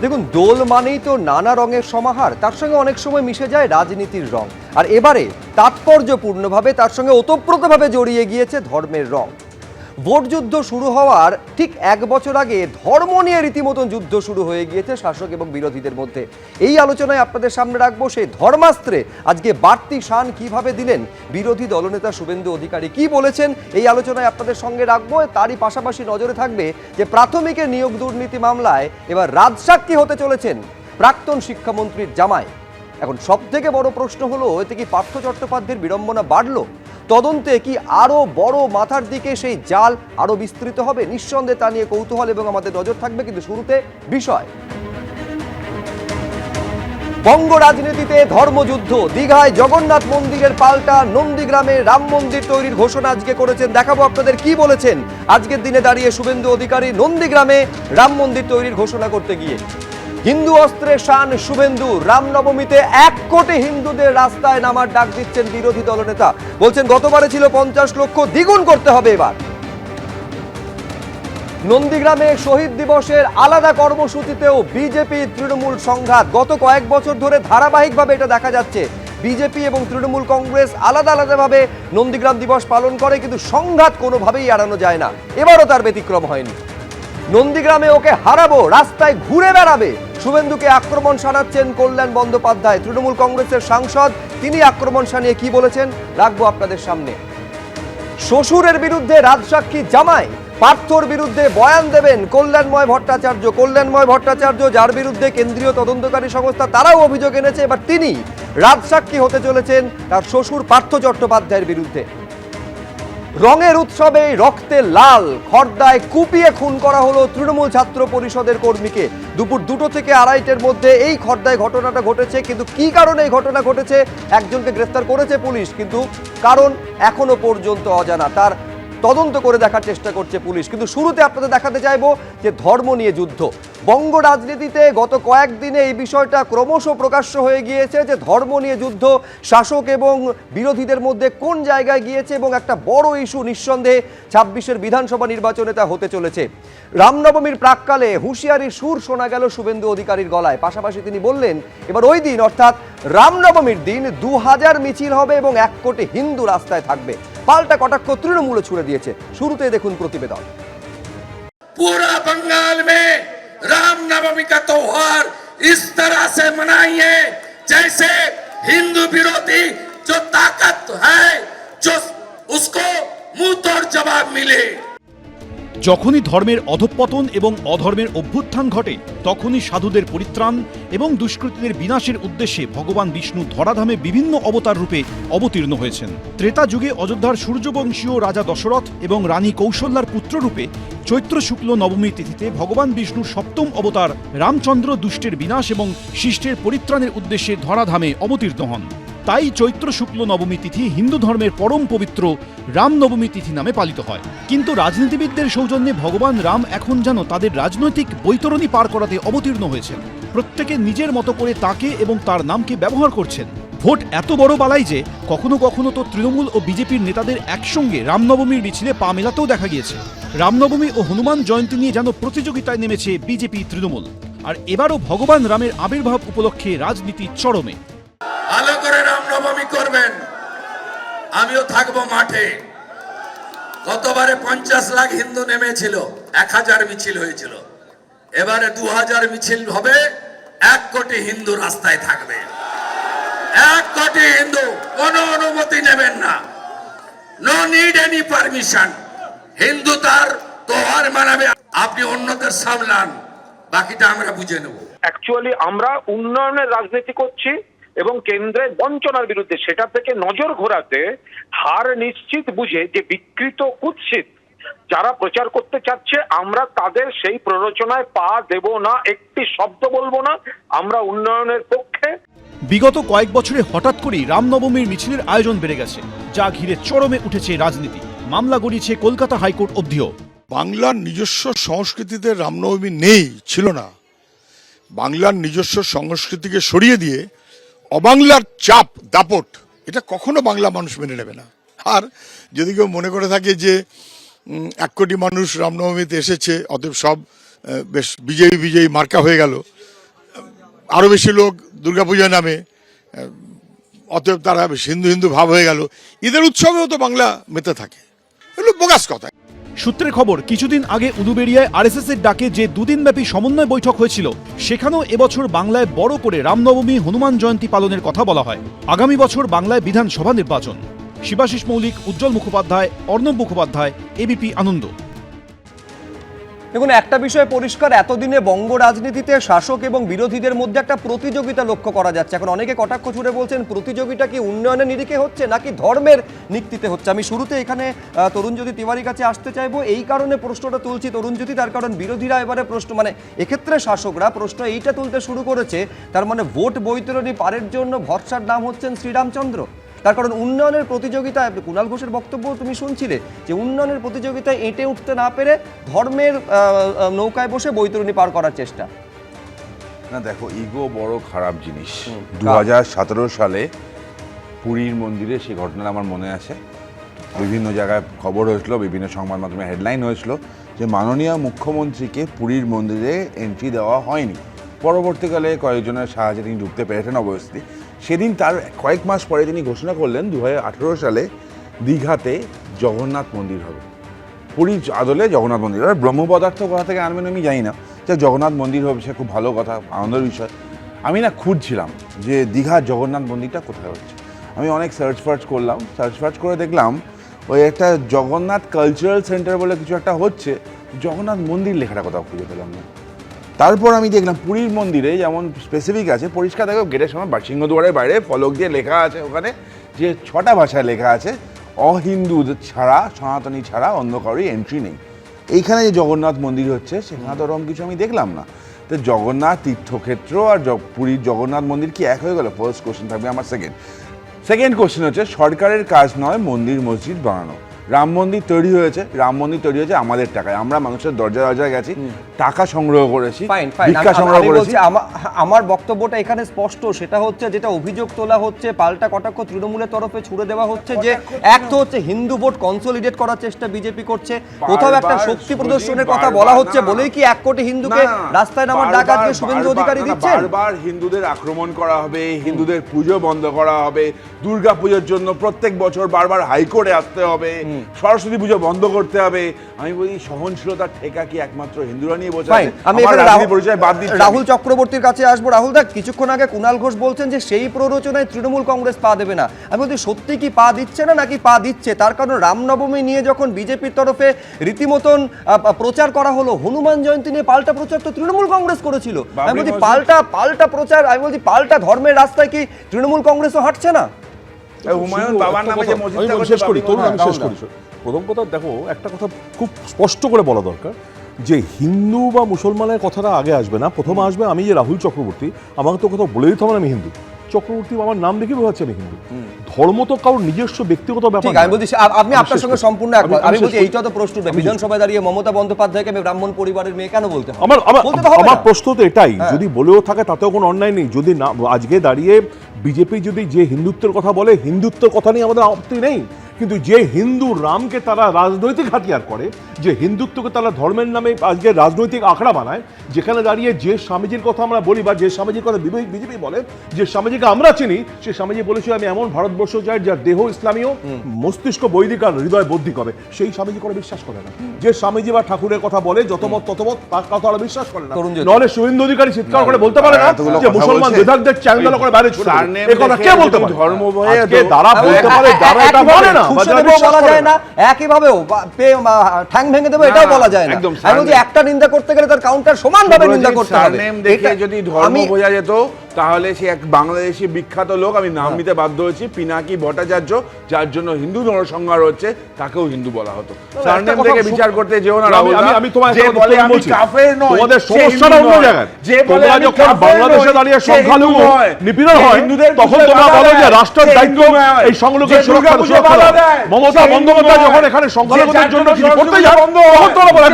দেখুন, দোল মানেই তো নানা রঙের সমাহার, তার সঙ্গে অনেক সময় মিশে যায় রাজনীতির রং। আর এবারে তাৎপর্যপূর্ণভাবে তার সঙ্গে ওতপ্রোতভাবে জড়িয়ে গিয়েছে ধর্মের রং। ভোট যুদ্ধ শুরু হওয়ার ঠিক 1 বছর আগে ধর্ম নিয়ে রীতিমতন যুদ্ধ শুরু হয়ে গিয়েছে শাসক এবং বিরোধীদের মধ্যে। এই আলোচনায় আপনাদের সামনে রাখবো সেই ধর্মাস্ত্রে আজকে বাড়তি শান কিভাবে দিলেন বিরোধী দলনেতা শুভেন্দু অধিকারী, কি বলেছেন এই আলোচনায় আপনাদের সঙ্গে রাখবো। তারই পাশাপাশি নজরে থাকবে যে প্রাথমিকের নিয়োগ দুর্নীতি মামলায় এবার রাজসাক্ষী হতে চলেছেন প্রাক্তন শিক্ষামন্ত্রীর জামাই। এখন সবথেকে বড় প্রশ্ন হলো, এতে কি পার্থ চট্টোপাধ্যায়ের বিড়ম্বনা বাড়লো? তদন্তে কি আরো বড় মাথার দিকে সেই জাল আরো বিস্তৃত হবে? নিঃসন্দেহে তা নিয়ে কৌতূহল এবং আমাদের নজর থাকবে। কিন্তু শুরুতে বিষয়, বঙ্গ রাজনীতিতে ধর্মযুদ্ধ। দীঘায় জগন্নাথ মন্দিরের পাল্টা নন্দীগ্রামে রাম মন্দির তৈরির ঘোষণা আজকে করেছেন। দেখাবো আপনাদের কি বলেছেন আজকের দিনে দাঁড়িয়ে শুভেন্দু অধিকারী নন্দীগ্রামে রাম মন্দির তৈরির ঘোষণা করতে গিয়ে। হিন্দু অস্ত্রে শান শুভেন্দু, রামনবমীতে 1 কোটি হিন্দুদের রাস্তায় নামার ডাক দিচ্ছেন বিরোধী দলনেতা। বলছেন গতবারে ছিল 50 লক্ষ, দ্বিগুণ করতে হবে এবার। নন্দীগ্রামে শহীদ দিবসের আলাদা কর্মসূচিতেও বিজেপি তৃণমূল সংঘাত। গত কয়েক বছর ধরে ধারাবাহিকভাবে এটা দেখা যাচ্ছে, বিজেপি এবং তৃণমূল কংগ্রেস আলাদা আলাদাভাবে নন্দীগ্রাম দিবস পালন করে, কিন্তু সংঘাত কোনোভাবেই এড়ানো যায় না। এবারও তার ব্যতিক্রম হয়নি। নন্দীগ্রামে ওকে হারাবো, রাস্তায় ঘুরে বেড়াবে, শুভেন্দুকে আক্রমণ শানাচ্ছেন কল্যাণ বন্দ্যোপাধ্যায়, তৃণমূল কংগ্রেসের সাংসদ। তিনি আক্রমণ শানিয়ে কি বলেছেন রাখবো আপনাদের সামনে। শ্বশুরের বিরুদ্ধে রাজসাক্ষী জামাই, পার্থর বিরুদ্ধে বয়ান দেবেন কল্যাণময় ভট্টাচার্য। কল্যাণময় ভট্টাচার্য, যার বিরুদ্ধে কেন্দ্রীয় তদন্তকারী সংস্থা তারাও অভিযোগ এনেছে, এবার তিনি রাজসাক্ষী হতে চলেছেন তার শ্বশুর পার্থ চট্টোপাধ্যায়ের বিরুদ্ধে। রঙের উৎসবে রক্তে লাল, খড়দায় কুপিয়ে খুন করা হলো তৃণমূল ছাত্র পরিষদের কর্মীকে। দুপুর 2টো থেকে 2:30-এর মধ্যে এই খড়দায় ঘটনাটা ঘটেছে। কিন্তু কি কারণে এই ঘটনা ঘটেছে, একজনকে গ্রেফতার করেছে পুলিশ, কিন্তু কারণ এখনো পর্যন্ত অজানা। তার তদন্ত করে দেখার চেষ্টা করছে পুলিশ। কিন্তু শুরুতে আপনাদের দেখাতে চাইবো যে ধর্ম নিয়ে যুদ্ধ। বঙ্গ রাজনীতিতে গত কয়েকদিনে এই বিষয়টা ক্রমশ প্রকাশ্য হয়ে গিয়েছে যে ধর্ম নিয়ে যুদ্ধ শাসক এবং বিরোধীদের মধ্যে কোন জায়গায় গিয়েছে, এবং একটা বড় ইস্যু নিঃসন্দেহে 26-এর বিধানসভা নির্বাচনে তা হতে চলেছে। রামনবমীর প্রাককালে হুঁশিয়ারির সুর শোনা গেল শুভেন্দু অধিকারীর গলায়। পাশাপাশি তিনি বললেন এবার ওই দিন অর্থাৎ রামনবমীর দিন 2000 মিছিল হবে এবং 1 কোটি হিন্দু রাস্তায় থাকবে। পাল্টা কটাক্ষ তৃণমূলে ছুড়ে দিয়েছে। শুরুতে দেখুন প্রতিবেদন। पूरा बंगाल में रामनवमी का त्योहार इस तरह से मनाइए जैसे हिंदू विरोधी जो ताकत है जो उसको मुंह तोड़ जवाब मिले। যখনই ধর্মের অধঃপতন এবং অধর্মের অভ্যুত্থান ঘটে, তখনই সাধুদের পরিত্রাণ এবং দুষ্কৃতীদের বিনাশের উদ্দেশ্যে ভগবান বিষ্ণু ধরাধামে বিভিন্ন অবতার রূপে অবতীর্ণ হয়েছেন। ত্রেতা যুগে অযোধ্যার সূর্যবংশীয় রাজা দশরথ এবং রানী কৌশল্যার পুত্ররূপে চৈত্র শুক্ল নবমী তিথিতে ভগবান বিষ্ণুর 7ম অবতার রামচন্দ্র দুষ্টের বিনাশ এবং শিষ্টের পরিত্রাণের উদ্দেশ্যে ধরাধামে অবতীর্ণ হন। তাই চৈত্র শুক্ল নবমী তিথি হিন্দু ধর্মের পরম পবিত্র রামনবমী তিথি নামে পালিত হয়। কিন্তু রাজনীতিবিদদের সৌজন্যে ভগবান রাম এখন যেন তাদের রাজনৈতিক বৈতরণী পার করাতে অবতীর্ণ হয়েছেন। প্রত্যেকে নিজের মতো করে তাকে এবং তার নামকে ব্যবহার করছেন। ভোট এত বড় বালাই যে কখনো কখনো তো তৃণমূল ও বিজেপির নেতাদের একসঙ্গে রামনবমীর মিছিলে পা মেলাতেও দেখা গিয়েছে। রামনবমী ও হনুমান জয়ন্তী নিয়ে যেন প্রতিযোগিতায় নেমেছে বিজেপি তৃণমূল। আর এবারও ভগবান রামের আবির্ভাব উপলক্ষে রাজনীতি চরমে। ভালো করে রামনবমী করবেন, আমিও থাকবো মাঠে। গতবারে 50 লাখ হিন্দু নেমেছিল, 1000 মিছিল হয়েছিল। এবারে 2000 মিছিল হবে, 1 কোটি হিন্দু রাস্তায় থাকবে। 1 কোটি হিন্দু, কোনো অনুমতি নেবেন না, no need any permission. Hindu তার তোহার মানাবে, আপনি অন্যদের সামলান, বাকিটা আমরা বুঝে নেব। অ্যাকচুয়ালি আমরা উন্নয়নের রাজনীতি করছি এবং কেন্দ্রের বঞ্চনার বিরুদ্ধে, সেটা থেকে নজর ঘোরাতে হার নিশ্চিত বুঝে যে বিকৃত কুৎসিত যারা প্রচার করতে চাচ্ছে, আমরা তাদের সেই প্ররোচনায় পা দেব না, একটি শব্দ বলবো না। আমরা উন্নয়নের পক্ষে। বিগত কয়েক বছরে হঠাৎ করেই রামনবমীর মিছিলের আয়োজন বেড়ে গেছে, যা ঘিরে চরমে উঠেছে রাজনীতি। মামলা গড়িয়েছে কলকাতা হাইকোর্ট অবধিও। বাংলার নিজস্ব সংস্কৃতিতে রামনবমী নেই, ছিল না। বাংলার নিজস্ব সংস্কৃতিকে সরিয়ে দিয়ে অবাংলার চাপ দাপট, এটা কখনো বাংলা মানুষ মেনে নেবে না। আর যদি কেউ মনে করে থাকে যে 1 কোটি মানুষ রামনবমীতে এসেছে, অতএব সব বেশ বিজয়ী বিজয়ী মার্কা হয়ে গেল, আরও বেশি লোক দুর্গাপূজার নামে, অতএব তারা হিন্দু হিন্দু ভাব হয়ে গেল। ঈদের উৎসবেও তো বাংলা মেতে থাকে, এগুলো বোগাস কথা। সূত্রের খবর, কিছুদিন আগে উলুবেড়িয়ায় আরএসএস এর ডাকে যে দুদিনব্যাপী সমন্বয় বৈঠক হয়েছিল, সেখানেও এবছর বাংলায় বড় করে রামনবমী, হনুমান জয়ন্তী পালনের কথা বলা হয়। আগামী বছর বাংলায় বিধানসভা নির্বাচন। শিবাশিস মৌলিক, উজ্জ্বল মুখোপাধ্যায়, অর্ণব মুখোপাধ্যায়, এবিপি আনন্দ। দেখুন, একটা বিষয় পরিষ্কার, এতদিনে বঙ্গ রাজনীতিতে শাসক এবং বিরোধীদের মধ্যে একটা প্রতিযোগিতা লক্ষ্য করা যাচ্ছে। এখন অনেকে কটাক্ষ ছুড়ে বলছেন, প্রতিযোগিতা কি উন্নয়নের নিরিখে হচ্ছে নাকি ধর্মের নিক্তিতে হচ্ছে? আমি শুরুতে এখানে তরুণজ্যোতি তিওয়ারির কাছে আসতে চাইবো, এই কারণে প্রশ্নটা তুলছি তরুণজ্যোতি, তার কারণ বিরোধীরা এবারে প্রশ্ন, মানে এক্ষেত্রে শাসকরা প্রশ্ন এইটা তুলতে শুরু করেছে, তার মানে ভোট বৈতরণী পারের জন্য ভরসার নাম হচ্ছেন শ্রীরামচন্দ্র। তার কারণ উন্নয়নের প্রতিযোগিতায়, কুণাল ঘোষের বক্তব্য তুমি শুনছিলে যে উন্নয়নের প্রতিযোগিতায় এঁটে উঠতে না পেরে ধর্মের নৌকায় বসে বৈতরণী পার করার চেষ্টা। না দেখো, ইগো বড় খারাপ জিনিস। 2017 সালে পুরীর মন্দিরে সেই ঘটনা আমার মনে আছে, বিভিন্ন জায়গায় খবর হয়েছিল, বিভিন্ন সংবাদ মাধ্যমে হেডলাইন হয়েছিল যে মাননীয় মুখ্যমন্ত্রীকে পুরীর মন্দিরে এন্ট্রি দেওয়া হয়নি। পরবর্তীকালে কয়েকজনের সাহায্যে তিনি ঢুকতে পেরেছেন অবশ্যই। সেদিন তার কয়েক মাস পরে তিনি ঘোষণা করলেন 2018 সালে দীঘাতে জগন্নাথ মন্দির হবে, পুরীর আদলে জগন্নাথ মন্দির। আর ব্রহ্মপদার্থ কোথা থেকে আনবেন আমি জানি না, যে জগন্নাথ মন্দির হবে, সে খুব ভালো কথা, আনন্দের বিষয়। আমি না খুঁজছিলাম যে দীঘার জগন্নাথ মন্দিরটা কোথায় হচ্ছে। আমি অনেক সার্চ করলাম, সার্চ করে দেখলাম ওই একটা জগন্নাথ কালচারাল সেন্টার বলে কিছু একটা হচ্ছে, জগন্নাথ মন্দির লেখাটা কোথাও খুঁজে পেলাম না। তারপর আমি দেখলাম পুরীর মন্দিরে যেমন স্পেসিফিক আছে, পরিষ্কার দেখো গেটের সময় সিংহদুয়ারের বাইরে ফলক দিয়ে লেখা আছে ওখানে, যে 6টা ভাষায় লেখা আছে, অহিন্দু ছাড়া, সনাতনী ছাড়া অন্য কারোরই এন্ট্রি নেই। এইখানে যে জগন্নাথ মন্দির হচ্ছে সেখানে তো ওরকম কিছু আমি দেখলাম না। তো জগন্নাথ তীর্থক্ষেত্র আর পুরীর জগন্নাথ মন্দির কি এক হয়ে গেল? ফার্স্ট কোশ্চেন থাকবে আমার। সেকেন্ড কোশ্চেন হচ্ছে, সরকারের কাজ নয় মন্দির মসজিদ বানানো। রাম মন্দির তৈরি হয়েছে, আমাদের টাকায়। আমরা মানুষের দরজায় গেছি, টাকা সংগ্রহ করেছি, ভিক্ষা সংগ্রহ করেছি। আমার বক্তব্যটা এখানে স্পষ্ট, সেটা হচ্ছে যেটা অভিযোগ তোলা হচ্ছে, পাল্টা কটাক্ষ তৃণমূলের তরফে ছুড়ে দেওয়া হচ্ছে যে এক তো হচ্ছে হিন্দু ভোট কনসলিডেট করার চেষ্টা বিজেপি করছে, কোথাও একটা শক্তি প্রদর্শনের কথা বলা হচ্ছে বলেই কি 1 কোটি হিন্দুকে রাস্তায় নামার ডাক আজকে শুভেন্দু অধিকারী দিচ্ছেন। বারবার হিন্দুদের আক্রমণ করা হবে, হিন্দুদের পুজো বন্ধ করা হবে, দুর্গা পুজোর জন্য প্রত্যেক বছর বারবার হাইকোর্টে আসতে হবে, সরস্বতী পুজো বন্ধ করতে হবে। আমি বলি সহনশীলতার ঠেকা কি একমাত্র হিন্দুরা নিয়ে বসে আছে? আমি রাহুল চক্রবর্তীর কাছে আসবো। রাহুল দা, কিছুক্ষণ আগে কুণাল ঘোষ বলছেন যে সেই প্ররোচনায় তৃণমূল কংগ্রেস পা দেবে না। আমি বলছি সত্যি কি পা দিচ্ছে না নাকি পা দিচ্ছে? তার কারণ রামনবমী নিয়ে যখন বিজেপির তরফে রীতিমতন প্রচার করা হলো, হনুমান জয়ন্তী নিয়ে পাল্টা প্রচার তো তৃণমূল কংগ্রেস করেছিল। আমি বলছি পাল্টা প্রচার, আমি বলছি পাল্টা ধর্মের রাস্তায় কি তৃণমূল কংগ্রেসও হাঁটছে না? হুমায়ুন বাবার নামে যে মসজিদটা আমি শেষ করি, প্রথম কথা দেখো, একটা কথা খুব স্পষ্ট করে বলা দরকার যে হিন্দু বা মুসলমানের কথাটা আগে আসবে না, প্রথমে আসবে আমি যে রাহুল চক্রবর্তী, আমাকে তো কথা বলে দিতে হবে না আমি হিন্দু। চক্রবর্তী আমার নাম দেখে বোঝাচ্ছে আমি হিন্দু। ধর্ম তো কারোর নিজস্ব ব্যক্তিগত ব্যাপার। আমি বলছি আমি আপনার সঙ্গে সম্পূর্ণ একমত। আমি বলছি এইটা তো প্রশ্ন, বিধানসভায় দাঁড়িয়ে মমতা বন্দ্যোপাধ্যায়কে আমি ব্রাহ্মণ পরিবারের মেয়ে কেন বলতে হবে? আমার প্রশ্ন তো এটাই, যদি বলেও থাকে তাতেও কোনো অন্যায় নেই। যদি না আজকে দাঁড়িয়ে বিজেপি যদি যে হিন্দুত্বের কথা বলে, হিন্দুত্বের কথা নিয়ে আমাদের আপত্তি নেই, কিন্তু যে হিন্দু রামকে তারা রাজনৈতিক হাতিয়ার করে, যে হিন্দুত্বকে তারা ধর্মের নামে আজকে রাজনৈতিক আখড়া বানায়, যেখানে দাঁড়িয়ে যে স্বামীজির কথা আমরা বলি বা যে স্বামীজির কথা বিজেপি বলে, যে স্বামীজিকে আমরা চিনি, সে স্বামীজি বলেছিল আমি এমন ভারতবর্ষ চাই যার দেহ ইসলামীয়, মস্তিষ্ক বৈদিক আর হৃদয় বৌদ্ধিক হবে। সেই স্বামীজি করে বিশ্বাস করে না। যে স্বামীজি বা ঠাকুরের কথা বলে যতমত ততমত তার কথা ওরা বিশ্বাস করে না। নাহলে শুভেন্দু অধিকারী চিৎকার করে বলতে পারে না যে মুসলমান বিধানদের চ্যাংদোলা করে বাইরে ছুড়ে এই কথা কে বলতে পারে? ধর্ম ভয়ে তারা বলতে পারে, যারা এটা বলে না বলা যায় না, একইভাবেও ঠ্যাং ভেঙে দেবো এটাও বলা যায় না। আমি বলছি একটা নিন্দা করতে গেলে তার কাউন্টার সমানভাবে নিন্দা করতে হবে। দেখে যদি ধর্ম বোঝা যেত তাহলে সে এক বাংলাদেশি বিখ্যাত লোক, আমি নাম নিতে বাধ্য হয়েছি, পিনাকি ভট্টাচার্য, যার জন্য হিন্দু নরসংহার হচ্ছে, তাকেও হিন্দু বলা হতো। সারনেম দেখে বিচার করতে যেও না রাহুল। আমি তোমায় যে বলে আমি কাফের নই, তোমাদের সমস্যাটা অন্য জায়গায়। যে বলে যখন বাংলাদেশে দাঁড়িয়ে সংখ্যালঘু নিপীড়ন হয় তখন তোমরা বলো যে রাষ্ট্রের দায়িত্ব এই সংখ্যালঘুদের সুরক্ষা দেয়। মমতা বন্দ্যোপাধ্যায় যখন এখানে সংখ্যালঘুদের জন্য কিছু করতে যায় তখন তোমরা বলে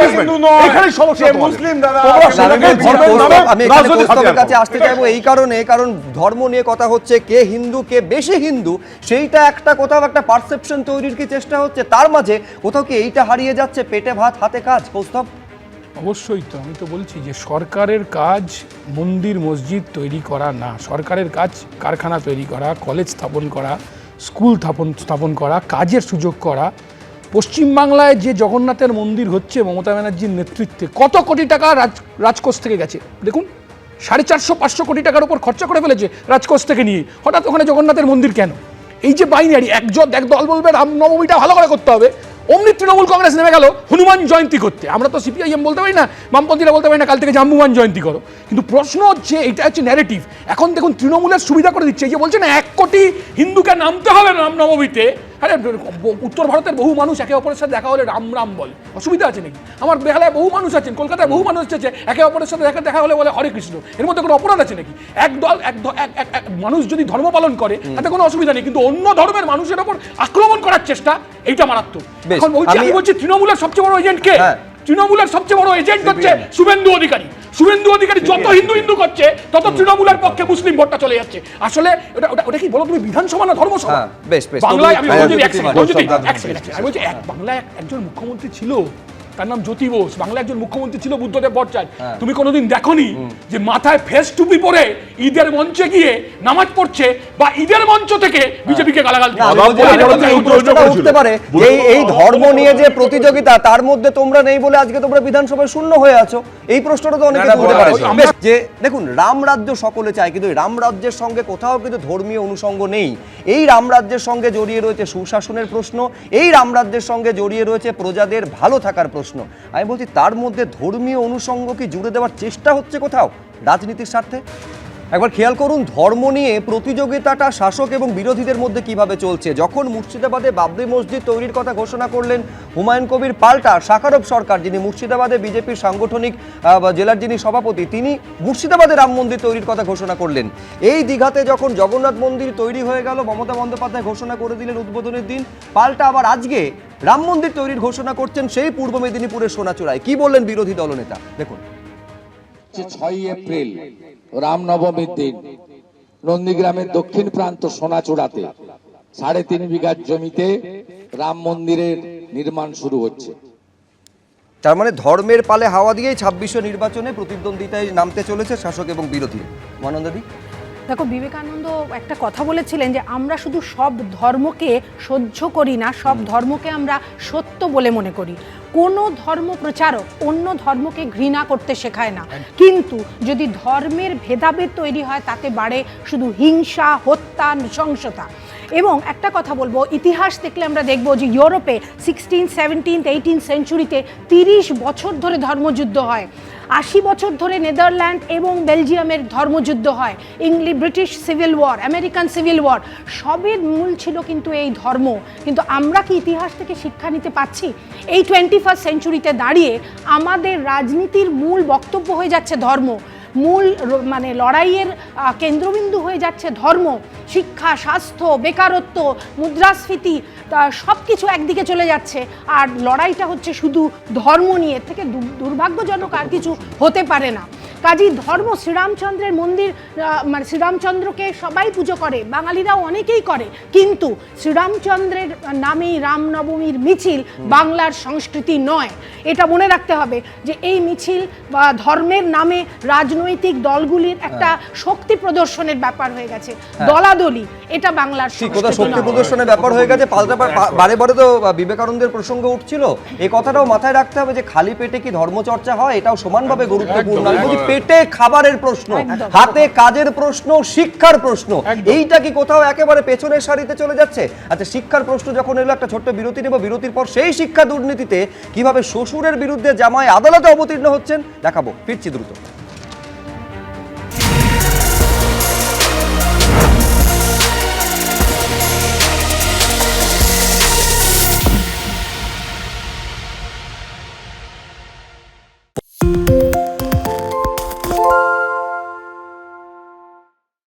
এখানেই সমস্যা মুসলিম। আমি এখানে কাছে আসতে চাইবো এই কারণ ধর্ম নিয়ে কথা হচ্ছে, কে হিন্দু কে বেশি হিন্দু, সেইটা একটা কোথাও একটা পারসেপশন তৈরির কি চেষ্টা হচ্ছে, তার মাঝে কোথাও কি এইটা হারিয়ে যাচ্ছে, পেটে ভাত হাতে কাজ? কৌস্তব, অবশ্যই তো, আমি তো বলছি যে সরকারের কাজ মন্দির মসজিদ তৈরি করা না, সরকারের কাজ কারখানা তৈরি করা, কলেজ স্থাপন করা, স্কুল স্থাপন করা, কাজের সুযোগ করা। পশ্চিমবাংলায় যে জগন্নাথের মন্দির হচ্ছে মমতা ব্যানার্জির নেতৃত্বে, কত কোটি টাকা রাজকোষ থেকে গেছে দেখুন, 450-500 কোটি টাকার উপর খরচা করে ফেলেছে রাজকোষ থেকে নিয়ে। হঠাৎ ওখানে জগন্নাথের মন্দির কেন? এই যে বাইনারি, এক দল বলবে রামনবমীটা ভালো করে করতে হবে, অমনি তৃণমূল কংগ্রেস নেমে গেল হনুমান জয়ন্তী করতে। আমরা তো সিপিআইএম বলতে পারি না, বামপন্থীরা বলতে পারি না কাল থেকে জাম্বুমান জয়ন্তী করো, কিন্তু প্রশ্ন হচ্ছে এটা হচ্ছে ন্যারেটিভ। এখন দেখুন তৃণমূলের সুবিধা করে দিচ্ছে, এই যে বলছে না 1 কোটি হিন্দুকে নামতে হবে রামনবমীতে। আরে উত্তর ভারতের বহু মানুষ একে অপরের সাথে দেখা হলে রাম রাম বলে, অসুবিধা আছে নাকি? আমার বেহালায় বহু মানুষ আছেন, কলকাতায় বহু মানুষ আছে একে অপরের সাথে দেখা হলে বলে হরে কৃষ্ণ, এর মধ্যে কোনো অপরাধ আছে নাকি? এক মানুষ যদি ধর্ম পালন করে তাতে কোনো অসুবিধা নেই, কিন্তু অন্য ধর্মের মানুষের ওপর আক্রমণ করার চেষ্টা এইটা মারাত্মক। এখন আমি বলছি তৃণমূলের সবচেয়ে বড় এজেন্ট কে? তৃণমূলের সবচেয়ে বড় এজেন্ট হচ্ছে শুভেন্দু অধিকারী। শুভেন্দু অধিকারী যত হিন্দু করছে তত তৃণমূলের পক্ষে মুসলিম ভোটটা চলে যাচ্ছে। আসলে ওটা কি বলো তুমি, বিধানসভা না ধর্মসভা? বাংলায় আমি বলছি বাংলায় একজন মুখ্যমন্ত্রী ছিল, তার নাম জ্যোতি বোস, বাংলায় একজন মুখ্যমন্ত্রী ছিল বুদ্ধদেব ভট্টাচার্য। তুমি কোনোদিন দেখোনি যে মাথায় ফেস টুপি পরে ঈদের মঞ্চে গিয়ে নামাজ পড়ছে বা ঈদের মঞ্চ থেকে বিজেপিকে গালাগাল উঠতে পারে? এই ধর্ম নিয়ে যে প্রতিযোগিতা, তার মধ্যে তোমরা নেই বলে আজকে তোমরা বিধানসভায় শূন্য হয়ে আছো, এই প্রশ্নটা তো অনেকে তুলতে পারে। যে দেখুন, রাম রাজ্য সকলে চায়, কিন্তু রাম রাজ্যের সঙ্গে কোথাও কিন্তু ধর্মীয় অনুষঙ্গ নেই। এই রাম রাজ্যের সঙ্গে জড়িয়ে রয়েছে সুশাসনের প্রশ্ন, এই রাম রাজ্যের সঙ্গে জড়িয়ে রয়েছে প্রজাদের ভালো থাকার প্রশ্ন। আমি বলছি তার মধ্যে ধর্মীয় অনুষঙ্গ কি জুড়ে দেওয়ার চেষ্টা হচ্ছে কোথাও রাজনীতির স্বার্থে? একবার খেয়াল করুন ধর্ম নিয়ে প্রতিযোগিতাটা শাসক এবং বিরোধীদের মধ্যে কিভাবে চলছে। যখন মুর্শিদাবাদে বাবরি মসজিদ তৈরির কথা ঘোষণা করলেন হুমায়ুন কবির, পাল্টা শাকারব সরকার, যিনি মুর্শিদাবাদে বিজেপির সাংগঠনিক জেলার যিনি সভাপতি, তিনি মুর্শিদাবাদে রাম মন্দির তৈরির কথা ঘোষণা করলেন। এই দীঘাতে যখন জগন্নাথ মন্দির তৈরি হয়ে গেল, মমতা বন্দ্যোপাধ্যায় ঘোষণা করে দিলেন উদ্বোধনের দিন, পাল্টা আবার আজকে রাম মন্দির তৈরির ঘোষণা করছেন সেই পূর্ব মেদিনীপুরের সোনাচূড়ায়। কি বললেন বিরোধী দলনেতা দেখুন। 6 এপ্রিল রামনবমীর দিন নন্দীগ্রামের দক্ষিণ প্রান্ত সোনাচূড়াতে 3.5 বিঘা জমিতে রাম মন্দিরের নির্মাণ শুরু হচ্ছে। তার মানে ধর্মের পালে হাওয়া দিয়েই 26 নির্বাচনে প্রতিদ্বন্দ্বিতায় নামতে চলেছে শাসক এবং বিরোধী। মহানন্দাদি, দেখো, বিবেকানন্দ একটা কথা বলেছিলেন যে আমরা শুধু সব ধর্মকে সহ্য করি না, সব ধর্মকে আমরা সত্য বলে মনে করি। কোনো ধর্ম প্রচারক অন্য ধর্মকে ঘৃণা করতে শেখায় না, কিন্তু যদি ধর্মের ভেদাভেদ তৈরি হয় তাতে বাড়ে শুধু হিংসা, হত্যা, নৃশংসতা। এবং একটা কথা বলবো, ইতিহাস দেখলে আমরা দেখবো যে ইউরোপে 16, 17, 18 সেঞ্চুরিতে 30 বছর ধরে ধর্মযুদ্ধ হয়। 80 বছর ধরে নেদারল্যান্ড এবং বেলজিয়ামের ধর্মযুদ্ধ হয়। British civil war, American civil war, সবের মূল ছিল কিন্তু এই ধর্ম। কিন্তু আমরা কি ইতিহাস থেকে শিক্ষা নিতে পারছি? এই 21st সেঞ্চুরিতে দাঁড়িয়ে আমাদের রাজনীতির মূল বক্তব্য হয়ে যাচ্ছে ধর্ম, মূল মানে লড়াইয়ের কেন্দ্রবিন্দু হয়ে যাচ্ছে ধর্ম। শিক্ষা, স্বাস্থ্য, বেকারত্ব, মুদ্রাস্ফীতি সব কিছু একদিকে চলে যাচ্ছে, আর লড়াইটা হচ্ছে শুধু ধর্ম নিয়ে। এর থেকে দুর্ভাগ্যজনক আর কিছু হতে পারে না। কাজেই ধর্ম, শ্রীরামচন্দ্রের মন্দির, মানে শ্রীরামচন্দ্রকে সবাই পুজো করে, বাঙালিরাও অনেকেই করে, কিন্তু শ্রীরামচন্দ্রের নামেই রামনবমীর মিছিল বাংলার সংস্কৃতি নয়। এটা মনে রাখতে হবে যে এই মিছিল বা ধর্মের নামে রাজনৈতিক দলগুলির একটা শক্তি প্রদর্শনের ব্যাপার হয়ে গেছে, দলাদলি। এটা বাংলার শক্তি প্রদর্শনের ব্যাপার হয়ে গেছে। পাল্টা বারে বারে তো বিবেকানন্দের প্রসঙ্গ উঠছিল, এই কথাটাও মাথায় রাখতে হবে যে খালি পেটে কি ধর্মচর্চা হয়, এটাও সমানভাবে গুরুত্বপূর্ণ। পেটে খাবারের প্রশ্ন, হাতে কাজের প্রশ্ন, শিক্ষার প্রশ্ন, এইটা কি কোথাও একেবারে পেছনের সারিতে চলে যাচ্ছে? আচ্ছা, শিক্ষার প্রশ্ন যখন এলো, একটা ছোট্ট বিরতি নেব, বিরতির পর সেই শিক্ষা দুর্নীতিতে কিভাবে শ্বশুরের বিরুদ্ধে জামাই আদালতে অবতীর্ণ হচ্ছেন দেখাবো। ফিরছি দ্রুত।